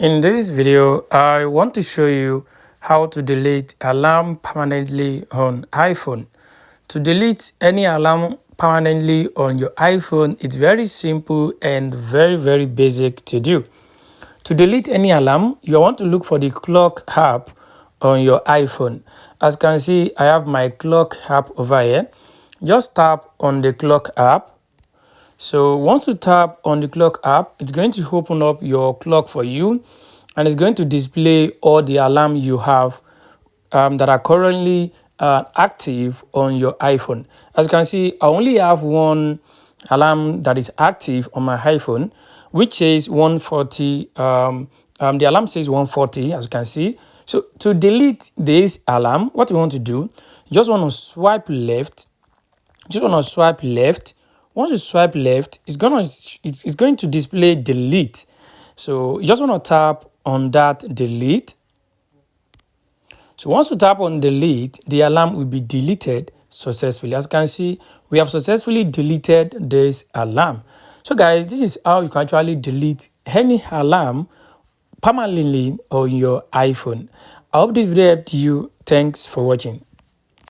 In this video, I want to show you how to delete alarm permanently on iPhone. To delete any alarm permanently on your iPhone, it's very simple and very basic to do. To delete any alarm, you want to look for the clock app on your iPhone. As you can see, I have my clock app over here. Just tap on the clock app. So once you tap on the clock app, it's going to open up your clock for you, and it's going to display all the alarms you have that are currently active on your iPhone. As you can see, I only have one alarm that is active on my iPhone, which says 140. The alarm says 140, as you can see. So to delete this alarm, what you want to do, you just want to swipe left. Once you swipe left, it's going to display delete. So you just want to tap on that delete. So once you tap on delete, the alarm will be deleted successfully. As you can see, we have successfully deleted this alarm. So guys, this is how you can actually delete any alarm permanently on your iPhone. I hope this video helped you. Thanks for watching.